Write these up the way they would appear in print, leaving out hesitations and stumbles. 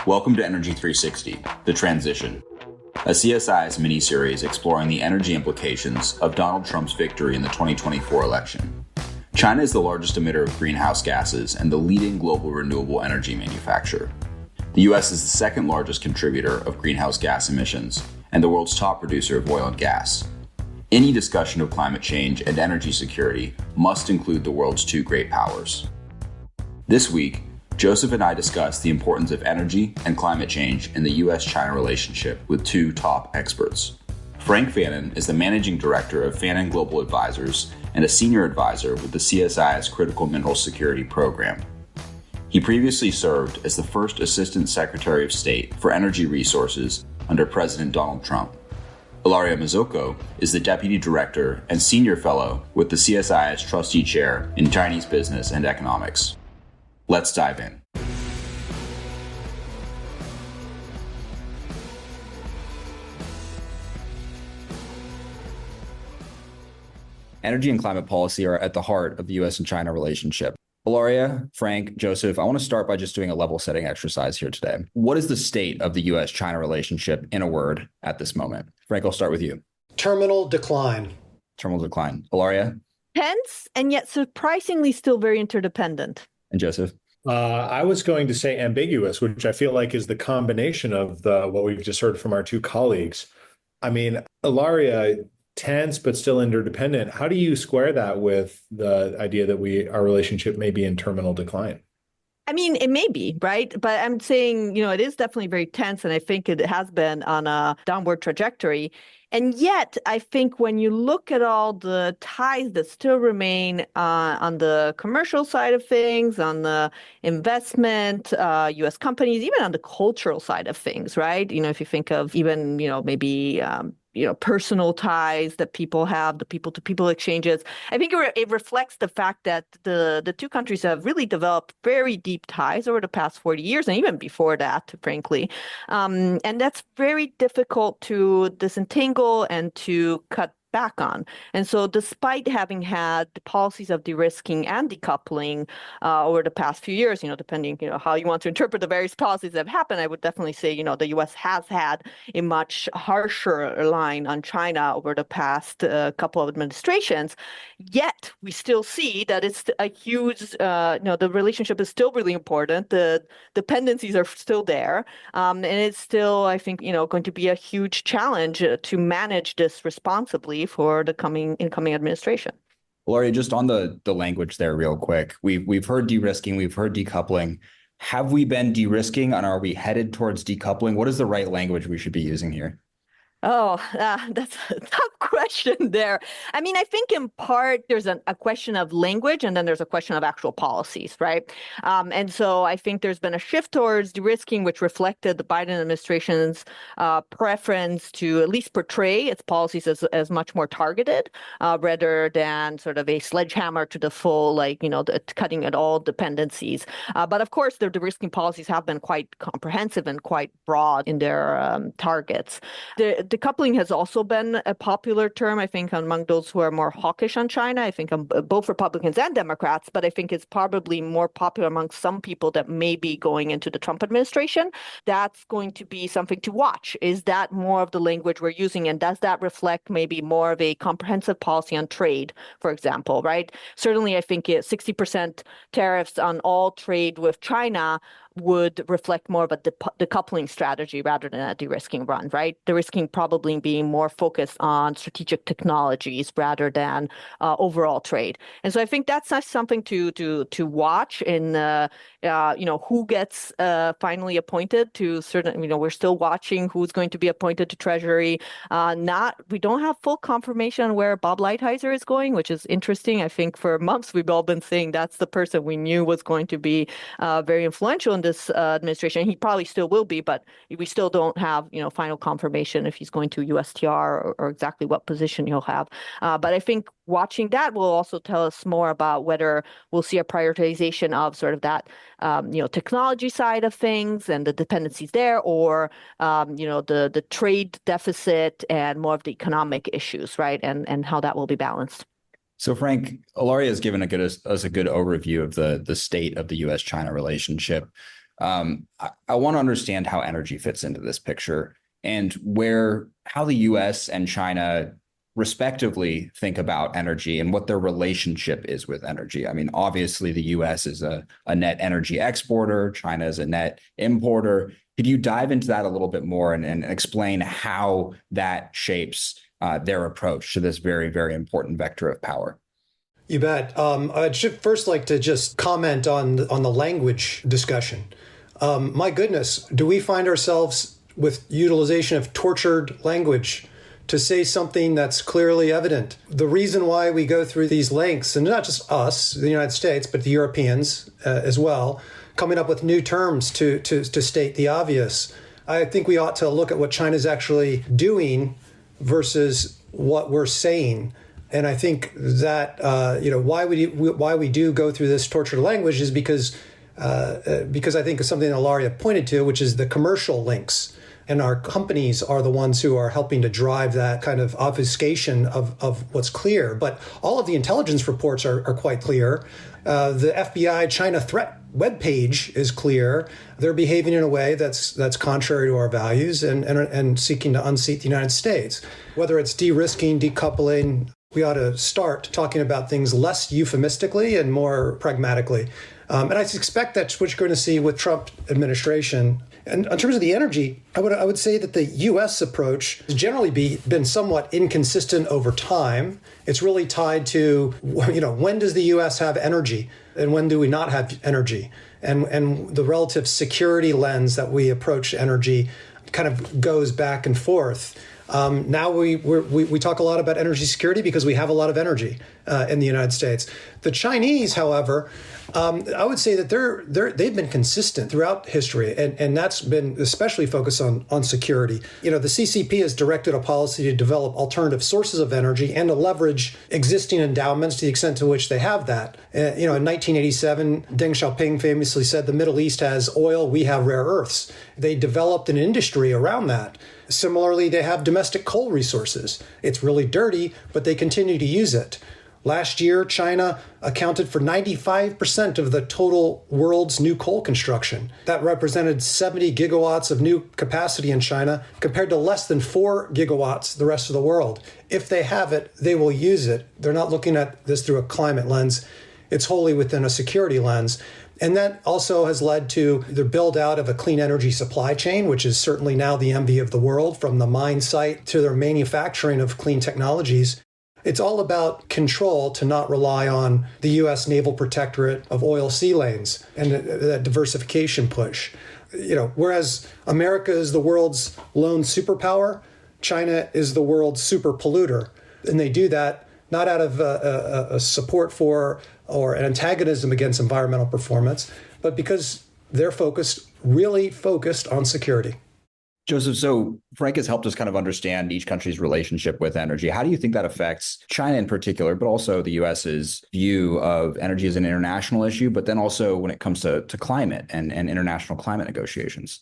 Welcome to Energy 360, The Transition, a CSIS mini-series exploring the energy implications of Donald Trump's victory in the 2024 election. China is the largest emitter of greenhouse gases and the leading global renewable energy manufacturer. The U.S. is the second largest contributor of greenhouse gas emissions and the world's top producer of oil and gas. Any discussion of climate change and energy security must include the world's two great powers. This week, Joseph and I discussed the importance of energy and climate change in the U.S. China relationship with two top experts. Frank Fannon is the managing director of Fannon Global Advisors and a senior advisor with the CSIS Critical Mineral Security Program. He previously served as the first Assistant Secretary of State for Energy Resources under President Donald Trump. Ilaria Mazzocco is the Deputy Director and Senior Fellow with the CSIS Trustee Chair in Chinese Business and Economics. Let's dive in. Energy and climate policy are at the heart of the U.S. and China relationship. Ilaria, Frank, Joseph, I want to start by just doing a level setting exercise here today. What is the state of the U.S.-China relationship in a word at this moment? Frank, I'll start with you. Terminal decline. Terminal decline. Ilaria? Tense and yet surprisingly still very interdependent. And Joseph? I was going to say ambiguous, which I feel like is the combination of what we've just heard from our two colleagues. I mean, Ilaria, tense but still interdependent. How do you square that with the idea that our relationship may be in terminal decline? I mean, it may be, right? But I'm saying, it is definitely very tense, and I think it has been on a downward trajectory. And yet, I think when you look at all the ties that still remain on the commercial side of things, on the investment, U.S. companies, even on the cultural side of things, right? If you think of even, maybe personal ties that people have, the people-to-people exchanges. I think it reflects the fact that the two countries have really developed very deep ties over the past 40 years, and even before that, frankly. And that's very difficult to disentangle and to cut back on. And so despite having had the policies of de-risking and decoupling over the past few years, depending, how you want to interpret the various policies that have happened, I would definitely say, the U.S. has had a much harsher line on China over the past couple of administrations. Yet we still see that it's a huge, the relationship is still really important. The dependencies are still there. And it's still, I think, going to be a huge challenge to manage this responsibly for the incoming administration. Ilaria, just on the language there real quick, we've heard de-risking, we've heard decoupling. Have we been de-risking and are we headed towards decoupling? What is the right language we should be using here? Oh, that's a tough question there. I mean, I think in part there's a question of language and then there's a question of actual policies, right? And so I think there's been a shift towards de-risking, which reflected the Biden administration's preference to at least portray its policies as much more targeted rather than sort of a sledgehammer to the full, cutting at all dependencies. But of course, the de-risking policies have been quite comprehensive and quite broad in their targets. Decoupling has also been a popular term, I think, among those who are more hawkish on China. I think both Republicans and Democrats, but I think it's probably more popular among some people that may be going into the Trump administration. That's going to be something to watch. Is that more of the language we're using? And does that reflect maybe more of a comprehensive policy on trade, for example, right? Certainly, I think 60% tariffs on all trade with China would reflect more of a decoupling strategy rather than a de-risking run, right? De-risking probably being more focused on strategic technologies rather than overall trade. And so I think that's something to watch in, who gets finally appointed to certain, we're still watching who's going to be appointed to Treasury. We don't have full confirmation on where Bob Lighthizer is going, which is interesting. I think for months we've all been saying that's the person we knew was going to be very influential in this administration. He probably still will be, but we still don't have, final confirmation if he's going to USTR or exactly what position he'll have. But I think watching that will also tell us more about whether we'll see a prioritization of sort of that, technology side of things and the dependencies there, or, the trade deficit and more of the economic issues, right? And how that will be balanced. So, Frank, Ilaria has given us a good overview of the state of the U.S.-China relationship. I want to understand how energy fits into this picture and how the U.S. and China respectively think about energy and what their relationship is with energy. I mean, obviously, the U.S. is a net energy exporter. China is a net importer. Could you dive into that a little bit more and explain how that shapes their approach to this very, very important vector of power? You bet. I should first like to just comment on the language discussion. My goodness, do we find ourselves with utilization of tortured language to say something that's clearly evident? The reason why we go through these lengths, and not just us, the United States, but the Europeans as well, coming up with new terms to state the obvious. I think we ought to look at what China's actually doing versus what we're saying. And I think that why we do go through this tortured language is because I think it's something Ilaria pointed to, which is the commercial links. And our companies are the ones who are helping to drive that kind of obfuscation of what's clear. But all of the intelligence reports are quite clear. The FBI China threat webpage is clear. They're behaving in a way that's contrary to our values and seeking to unseat the United States. Whether it's de-risking, decoupling, we ought to start talking about things less euphemistically and more pragmatically. And I suspect that's what you're going to see with Trump administration. And in terms of the energy, I would say that the U.S. approach has generally been somewhat inconsistent over time. It's really tied to, when does the U.S. have energy and when do we not have energy? And the relative security lens that we approach energy kind of goes back and forth. Now we talk a lot about energy security because we have a lot of energy in the United States. The Chinese, however, I would say that they've been consistent throughout history, and that's been especially focused on security. The CCP has directed a policy to develop alternative sources of energy and to leverage existing endowments to the extent to which they have that. In 1987, Deng Xiaoping famously said, "The Middle East has oil, we have rare earths." They developed an industry around that. Similarly, they have domestic coal resources. It's really dirty, but they continue to use it. Last year, China accounted for 95% of the total world's new coal construction. That represented 70 gigawatts of new capacity in China compared to less than 4 gigawatts the rest of the world. If they have it, they will use it. They're not looking at this through a climate lens. It's wholly within a security lens. And that also has led to the build out of a clean energy supply chain, which is certainly now the envy of the world, from the mine site to their manufacturing of clean technologies. It's all about control to not rely on the U.S. Naval Protectorate of oil sea lanes and that diversification push. Whereas America is the world's lone superpower, China is the world's super polluter. And they do that not out of a support for or an antagonism against environmental performance, but because they're really focused on security. Joseph, so Frank has helped us kind of understand each country's relationship with energy. How do you think that affects China in particular, but also the U.S.'s view of energy as an international issue, but then also when it comes to climate and international climate negotiations?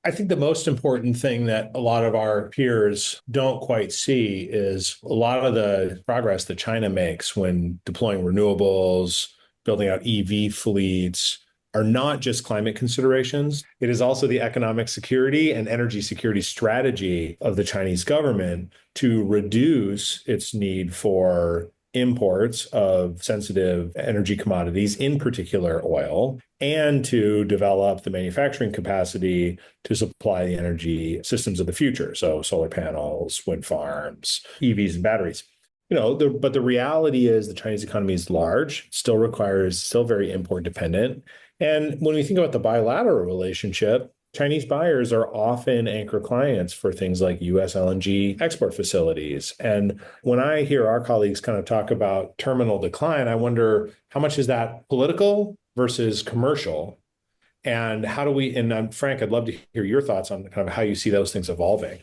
I think the most important thing that a lot of our peers don't quite see is a lot of the progress that China makes when deploying renewables, building out EV fleets, are not just climate considerations. It is also the economic security and energy security strategy of the Chinese government to reduce its need for imports of sensitive energy commodities, in particular oil, and to develop the manufacturing capacity to supply the energy systems of the future. So solar panels, wind farms, EVs, and batteries. But the reality is the Chinese economy is large, still very import dependent. And when we think about the bilateral relationship, Chinese buyers are often anchor clients for things like U.S. LNG export facilities. And when I hear our colleagues kind of talk about terminal decline, I wonder how much is that political versus commercial? And Frank, I'd love to hear your thoughts on kind of how you see those things evolving.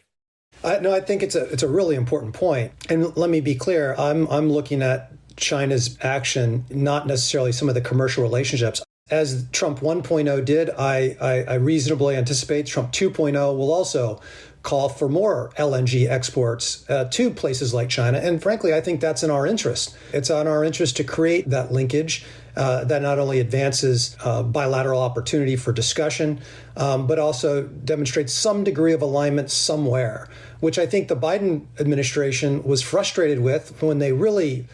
I think it's a really important point. And let me be clear, I'm looking at China's action, not necessarily some of the commercial relationships. As Trump 1.0 did, I reasonably anticipate Trump 2.0 will also call for more LNG exports to places like China. And frankly, I think that's in our interest. It's in our interest to create that linkage that not only advances bilateral opportunity for discussion, but also demonstrates some degree of alignment somewhere, which I think the Biden administration was frustrated with when they really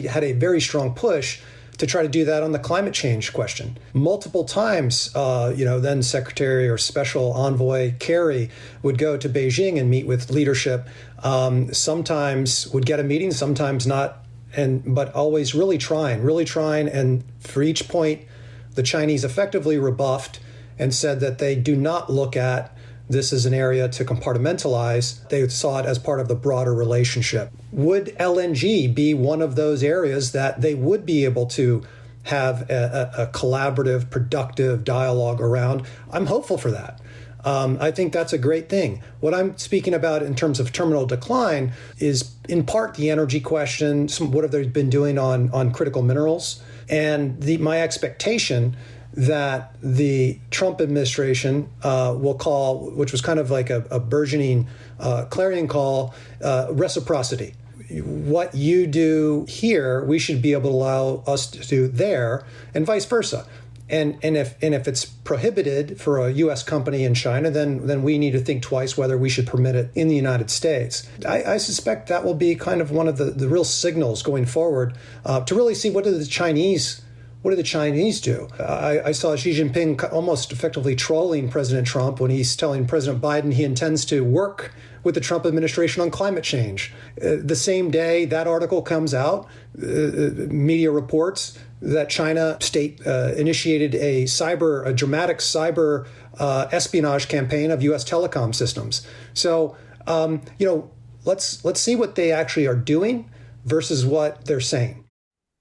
had a very strong push to try to do that on the climate change question. Multiple times, then Secretary or Special Envoy Kerry would go to Beijing and meet with leadership. Sometimes would get a meeting, sometimes not, but always really trying. And for each point, the Chinese effectively rebuffed and said that they do not look at this as an area to compartmentalize. They saw it as part of the broader relationship. Would LNG be one of those areas that they would be able to have a collaborative, productive dialogue around? I'm hopeful for that. I think that's a great thing. What I'm speaking about in terms of terminal decline is in part the energy question. What have they been doing on critical minerals? And my expectation that the Trump administration will call, which was kind of like a burgeoning clarion call, reciprocity. What you do here, we should be able to allow us to do there, and vice versa. And if it's prohibited for a U.S. company in China, then we need to think twice whether we should permit it in the United States. I suspect that will be kind of one of the real signals going forward to really see what do the Chinese do. I saw Xi Jinping almost effectively trolling President Trump when he's telling President Biden he intends to work with the Trump administration on climate change. The same day that article comes out, media reports that China state initiated a dramatic cyber espionage campaign of U.S. telecom systems. So, let's see what they actually are doing versus what they're saying.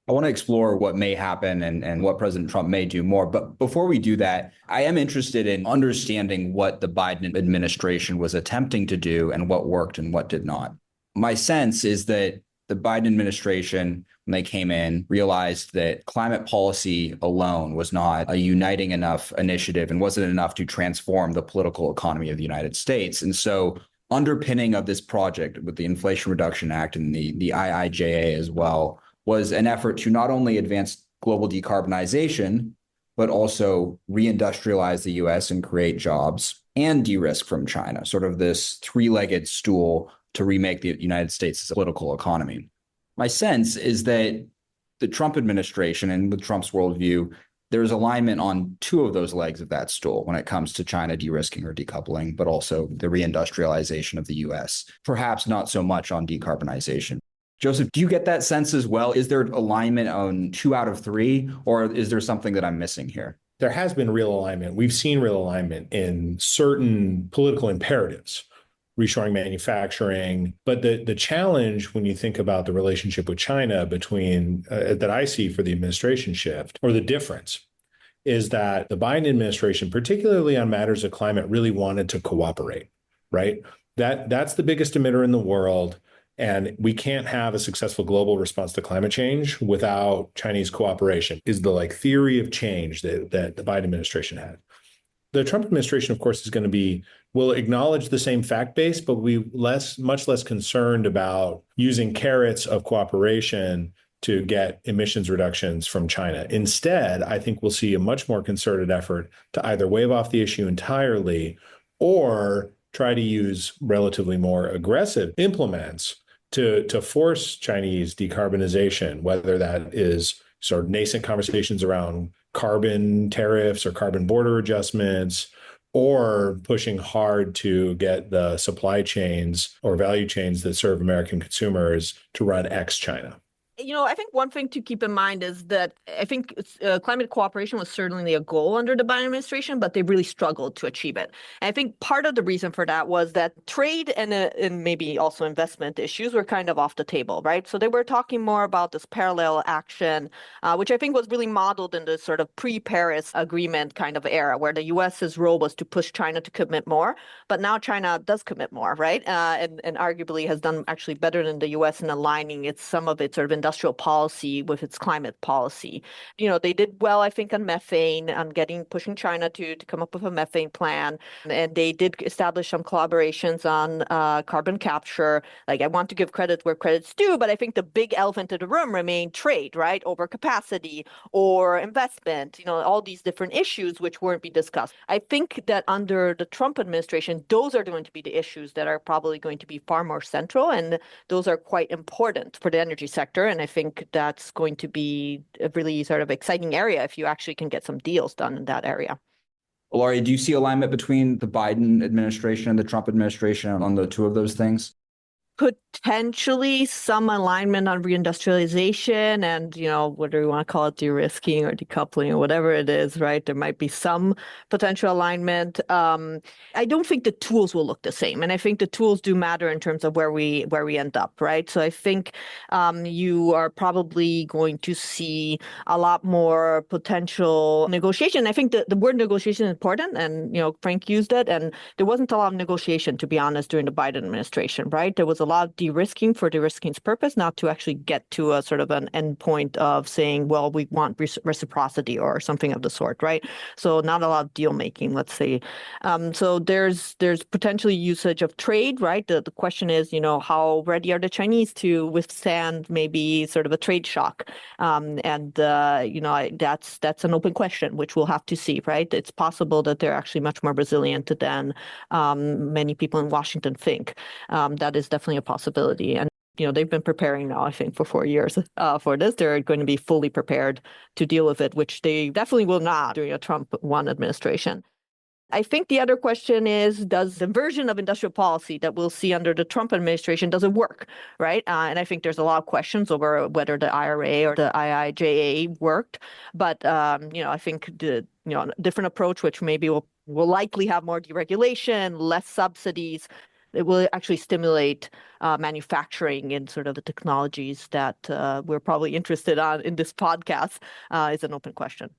I want to explore what may happen and what President Trump may do more. But before we do that, I am interested in understanding what the Biden administration was attempting to do and what worked and what did not. My sense is that the Biden administration, when they came in, realized that climate policy alone was not a uniting enough initiative and wasn't enough to transform the political economy of the United States. And so underpinning of this project with the Inflation Reduction Act and the IIJA as well was an effort to not only advance global decarbonization, but also reindustrialize the U.S. and create jobs and de-risk from China, sort of this three-legged stool to remake the United States as a political economy. My sense is that the Trump administration and with Trump's worldview, there's alignment on two of those legs of that stool when it comes to China de-risking or decoupling, but also the reindustrialization of the U.S., perhaps not so much on decarbonization. Joseph, do you get that sense as well? Is there alignment on 2 out of 3, or is there something that I'm missing here? There has been real alignment. We've seen real alignment in certain political imperatives, reshoring manufacturing. But the challenge when you think about the relationship with China between that I see for the administration shift, or the difference, is that the Biden administration, particularly on matters of climate, really wanted to cooperate, right? That's the biggest emitter in the world. And we can't have a successful global response to climate change without Chinese cooperation, is the theory of change that the Biden administration had. The Trump administration, of course, will acknowledge the same fact base, but much less concerned about using carrots of cooperation to get emissions reductions from China. Instead, I think we'll see a much more concerted effort to either wave off the issue entirely or try to use relatively more aggressive implements to force Chinese decarbonization, whether that is sort of nascent conversations around carbon tariffs or carbon border adjustments, or pushing hard to get the supply chains or value chains that serve American consumers to run ex-China. I think one thing to keep in mind is that I think climate cooperation was certainly a goal under the Biden administration, but they really struggled to achieve it. And I think part of the reason for that was that trade and maybe also investment issues were kind of off the table, right? So they were talking more about this parallel action, which I think was really modeled in the sort of pre-Paris agreement kind of era, where the U.S.'s role was to push China to commit more. But now China does commit more, right? And arguably has done actually better than the U.S. in aligning some of its sort of industrial policy with its climate policy. They did well, I think, on methane, on pushing China to come up with a methane plan. And they did establish some collaborations on carbon capture. Like, I want to give credit where credit's due, but I think the big elephant in the room remained trade, right? Overcapacity or investment, all these different issues which weren't being discussed. I think that under the Trump administration, those are going to be the issues that are probably going to be far more central, and those are quite important for the energy sector. And I think that's going to be a really sort of exciting area if you actually can get some deals done in that area. Ilaria, do you see alignment between the Biden administration and the Trump administration on the two of those things? Potentially some alignment on reindustrialization and, whether you want to call it de-risking or decoupling or whatever it is, right? There might be some potential alignment. I don't think the tools will look the same. And I think the tools do matter in terms of where we end up, right? So I think you are probably going to see a lot more potential negotiation. I think the word negotiation is important, and, Frank used it, and there wasn't a lot of negotiation, to be honest, during the Biden administration, right? There was a lot of de-risking for de-risking's purpose, not to actually get to a sort of an endpoint of saying, well, we want reciprocity or something of the sort, right? So not a lot of deal making, let's say. So there's potentially usage of trade, right? The question is, how ready are the Chinese to withstand maybe sort of a trade shock? That's an open question, which we'll have to see, right? It's possible that they're actually much more resilient than many people in Washington think. That is definitely a possibility. And, they've been preparing now, I think, for 4 years for this. They're going to be fully prepared to deal with it, which they definitely will not during a Trump 1 administration. I think the other question is, does the version of industrial policy that we'll see under the Trump administration, does it work, right? And I think there's a lot of questions over whether the IRA or the IIJA worked. But, I think the different approach, which maybe will likely have more deregulation, less subsidies, it will actually stimulate manufacturing in sort of the technologies that we're probably interested in this podcast is an open question.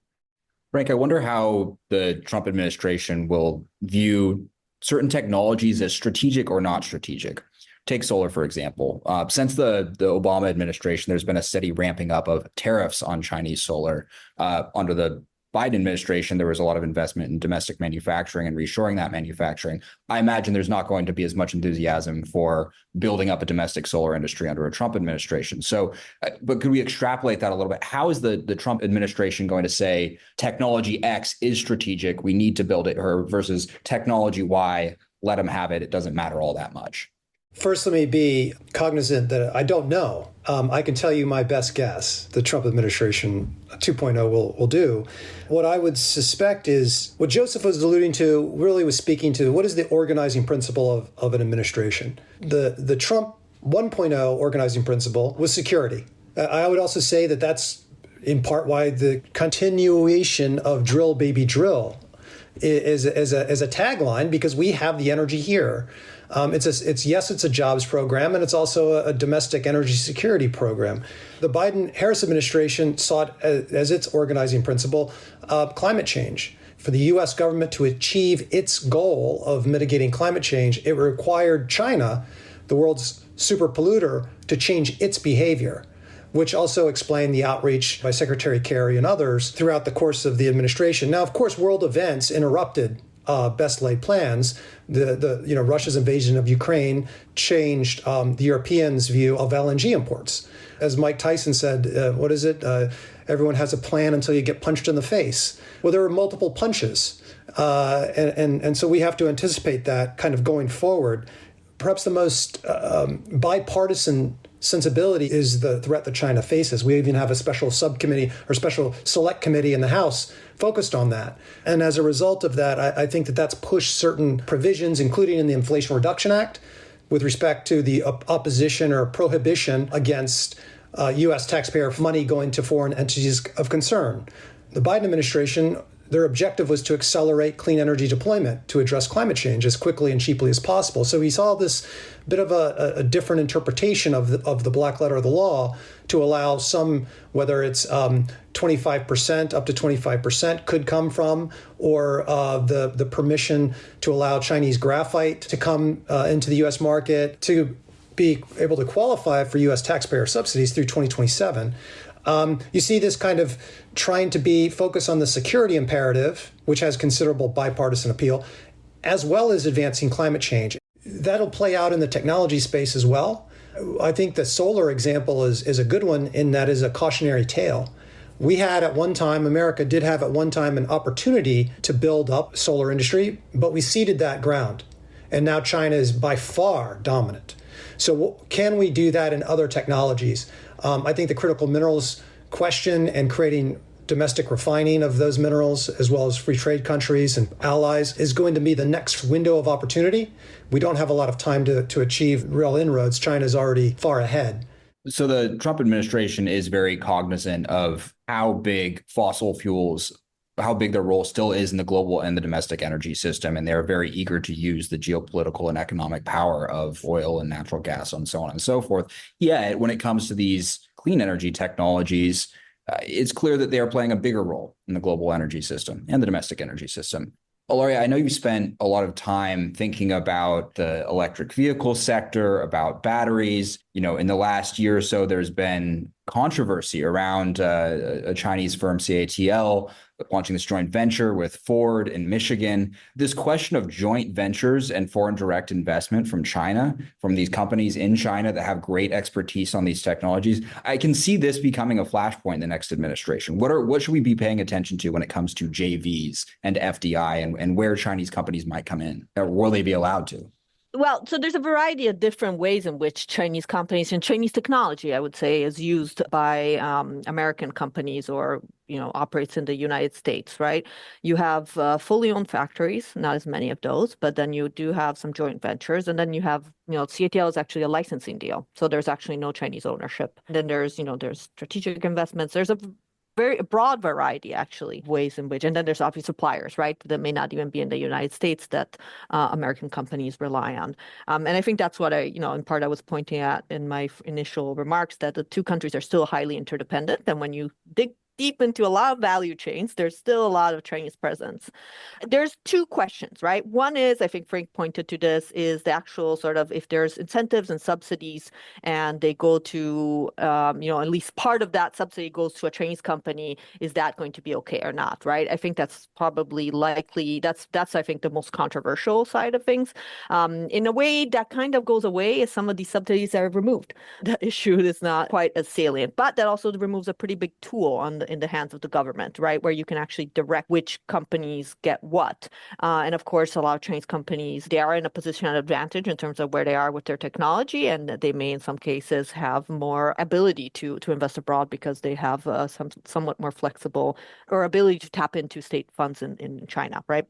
Frank, I wonder how the Trump administration will view certain technologies as strategic or not strategic. Take solar, for example. Since the Obama administration, there's been a steady ramping up of tariffs on Chinese solar. Under the Biden administration, there was a lot of investment in domestic manufacturing and reshoring that manufacturing. I imagine there's not going to be as much enthusiasm for building up a domestic solar industry under a Trump administration. So, but could we extrapolate that a little bit? How is the Trump administration going to say technology X is strategic, we need to build it, versus technology Y, let them have it, it doesn't matter all that much? First, let me be cognizant that I don't know. I can tell you my best guess. The Trump administration 2.0 will do. What I would suspect is what Joseph was alluding to really was speaking to what is the organizing principle of an administration. The Trump 1.0 organizing principle was security. I would also say that that's in part why the continuation of drill, baby, drill is a tagline, because we have the energy here. It's a jobs program, and it's also a domestic energy security program. The Biden-Harris administration sought as its organizing principle climate change. For the U.S. government to achieve its goal of mitigating climate change, it required China, the world's super polluter, to change its behavior, which also explained the outreach by Secretary Kerry and others throughout the course of the administration. Now, of course, world events interrupted best laid plans. Russia's invasion of Ukraine changed the Europeans' view of LNG imports. As Mike Tyson said, everyone has a plan until you get punched in the face. Well, there were multiple punches. And so we have to anticipate that kind of going forward. Perhaps the most bipartisan sensibility is the threat that China faces. We even have a special subcommittee or special select committee in the House focused on that. And as a result of that, I think that that's pushed certain provisions, including in the Inflation Reduction Act, with respect to the opposition or prohibition against U.S. taxpayer money going to foreign entities of concern. The Biden administration, their objective was to accelerate clean energy deployment to address climate change as quickly and cheaply as possible. So we saw this bit of a different interpretation of the black letter of the law to allow some, whether it's 25%, up to 25% could come from, or the permission to allow Chinese graphite to come into the U.S. market, to be able to qualify for U.S. taxpayer subsidies through 2027. You see this kind of trying to be focused on the security imperative, which has considerable bipartisan appeal, as well as advancing climate change. That'll play out in the technology space as well. I think the solar example is a good one, in that is a cautionary tale. We had at one time, America did have at one time an opportunity to build up solar industry, but we ceded that ground. And now China is by far dominant. So can we do that in other technologies? I think the critical minerals question and creating domestic refining of those minerals, as well as free trade countries and allies, is going to be the next window of opportunity. We don't have a lot of time to achieve real inroads. China is already far ahead. So the Trump administration is very cognizant of how big fossil fuels, how big their role still is in the global and the domestic energy system. And they're very eager to use the geopolitical and economic power of oil and natural gas and so on and so forth. Yet, when it comes to these clean energy technologies, it's clear that they are playing a bigger role in the global energy system and the domestic energy system. Ilaria, I know you spent a lot of time thinking about the electric vehicle sector, about batteries. In the last year or so, there's been controversy around a Chinese firm, CATL, launching this joint venture with Ford in Michigan. This question of joint ventures and foreign direct investment from China, from these companies in China that have great expertise on these technologies, I can see this becoming a flashpoint in the next administration. What should we be paying attention to when it comes to JVs and FDI and where Chinese companies might come in? Or will they be allowed to? Well, so there's a variety of different ways in which Chinese companies and Chinese technology, I would say, is used by American companies or, operates in the United States, right? You have fully owned factories, not as many of those, but then you do have some joint ventures. And then you have, CATL is actually a licensing deal. So there's actually no Chinese ownership. And then there's strategic investments. There's a very broad variety, actually, ways in which, and then there's obviously suppliers, right, that may not even be in the United States that American companies rely on. And I think that's what in part I was pointing at in my initial remarks, that the two countries are still highly interdependent. And when you dig deep into a lot of value chains, there's still a lot of Chinese presence. There's two questions, right? One is, I think Frank pointed to this, is the actual sort of if there's incentives and subsidies and they go to, at least part of that subsidy goes to a Chinese company, is that going to be okay or not, right? I think that's probably likely, that's I think the most controversial side of things. In a way, that kind of goes away as some of these subsidies are removed. The issue is not quite as salient, but that also removes a pretty big tool in the hands of the government, right, where you can actually direct which companies get what. And of course, a lot of Chinese companies, they are in a position of advantage in terms of where they are with their technology, and they may in some cases have more ability to invest abroad because they have somewhat more flexible or ability to tap into state funds in China, right?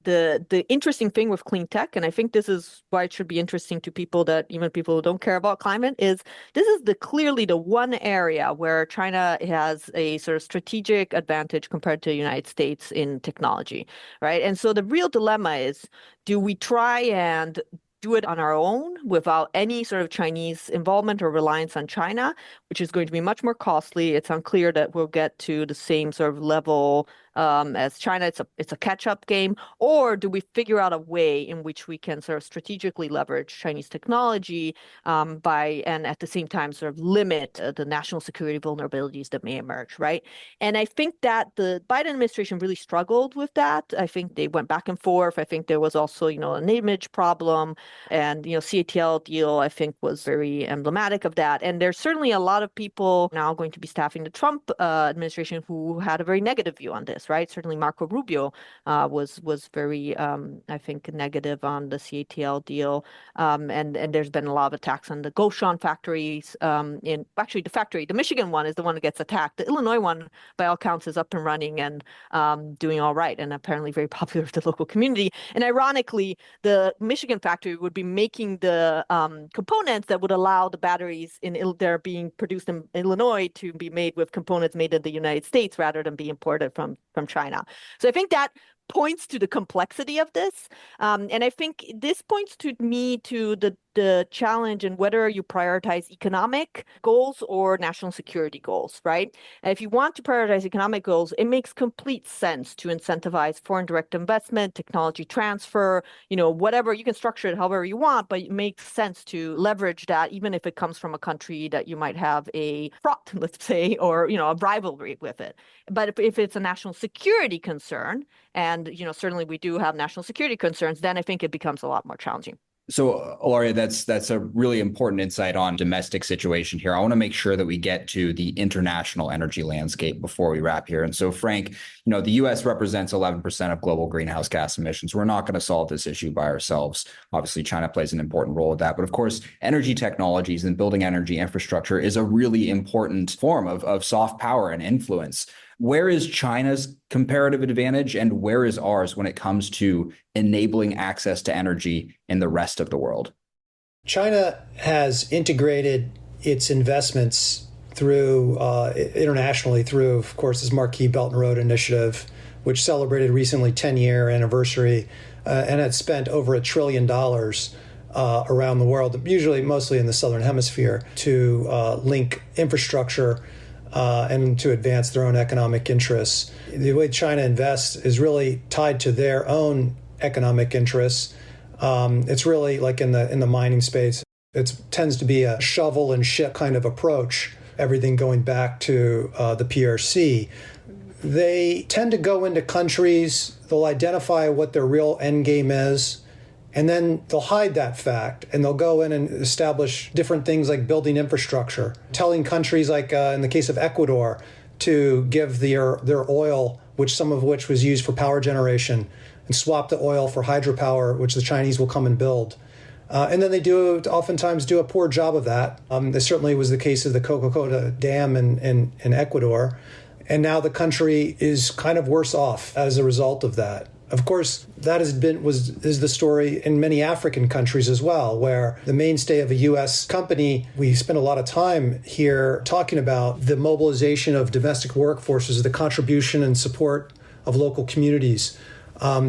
The interesting thing with clean tech, and I think this is why it should be interesting to people that even people who don't care about climate, is this is clearly the one area where China has a sort of strategic advantage compared to the United States in technology, right? And so the real dilemma is, do we try and do it on our own without any sort of Chinese involvement or reliance on China, which is going to be much more costly? It's unclear that we'll get to the same sort of level as China. It's a catch-up game. Or do we figure out a way in which we can sort of strategically leverage Chinese technology and at the same time sort of limit the national security vulnerabilities that may emerge, right? And I think that the Biden administration really struggled with that. I think they went back and forth. I think there was also, an image problem, and, CATL deal, I think, was very emblematic of that. And there's certainly a lot of people now going to be staffing the Trump administration who had a very negative view on this, right? Certainly Marco Rubio was very, I think, negative on the CATL deal. And there's been a lot of attacks on the Goshan factories. The Michigan one is the one that gets attacked. The Illinois one, by all counts, is up and running and doing all right, and apparently very popular with the local community. And ironically, the Michigan factory would be making the components that would allow the batteries that are being produced in Illinois to be made with components made in the United States rather than be imported from China. So I think that points to the complexity of this. And I think this points to me to the the challenge in whether you prioritize economic goals or national security goals, right? And if you want to prioritize economic goals, it makes complete sense to incentivize foreign direct investment, technology transfer, whatever. You can structure it however you want, but it makes sense to leverage that, even if it comes from a country that you might have a fraught, let's say, or, a rivalry with it. But if it's a national security concern, and, certainly we do have national security concerns, then I think it becomes a lot more challenging. So, Ilaria, that's a really important insight on domestic situation here. I want to make sure that we get to the international energy landscape before we wrap here. And so, Frank, the U.S. represents 11% of global greenhouse gas emissions. We're not going to solve this issue by ourselves. Obviously, China plays an important role with that. But of course, energy technologies and building energy infrastructure is a really important form of soft power and influence. Where is China's comparative advantage and where is ours when it comes to enabling access to energy in the rest of the world? China has integrated its investments through internationally through, of course, this marquee Belt and Road Initiative, which celebrated recently 10-year anniversary and had spent over $1 trillion around the world, usually mostly in the Southern Hemisphere, to link infrastructure and to advance their own economic interests. The way China invests is really tied to their own economic interests. It's really like in the mining space. It tends to be a shovel and ship kind of approach, everything going back to the PRC. They tend to go into countries, they'll identify what their real end game is, and then they'll hide that fact, and they'll go in and establish different things like building infrastructure, telling countries like in the case of Ecuador to give their oil, some of which was used for power generation, and swap the oil for hydropower, which the Chinese will come and build. And then they oftentimes do a poor job of that. This certainly was the case of the Coca-Cola Dam in Ecuador. And now the country is kind of worse off as a result of that. Of course, that is the story in many African countries as well, where the mainstay of a U.S. company, we spend a lot of time here talking about the mobilization of domestic workforces, the contribution and support of local communities.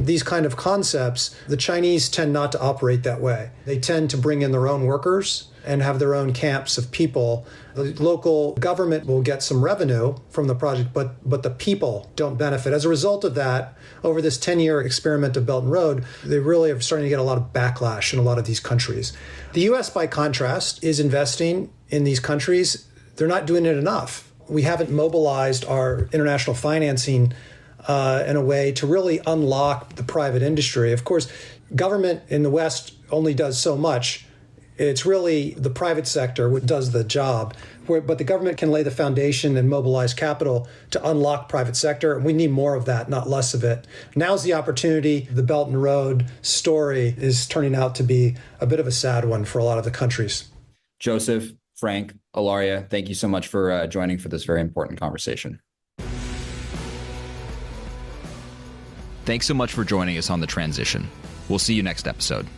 These kind of concepts, the Chinese tend not to operate that way. They tend to bring in their own workers and have their own camps of people. The local government will get some revenue from the project, but the people don't benefit. As a result of that, over this 10-year experiment of Belt and Road, they really are starting to get a lot of backlash in a lot of these countries. The U.S., by contrast, is investing in these countries. They're not doing it enough. We haven't mobilized our international financing in a way to really unlock the private industry. Of course, government in the West only does so much. It's really the private sector which does the job, but the government can lay the foundation and mobilize capital to unlock private sector. We need more of that, not less of it. Now's the opportunity. The Belt and Road story is turning out to be a bit of a sad one for a lot of the countries. Joseph, Frank, Ilaria, thank you so much for joining for this very important conversation. Thanks so much for joining us on The Transition. We'll see you next episode.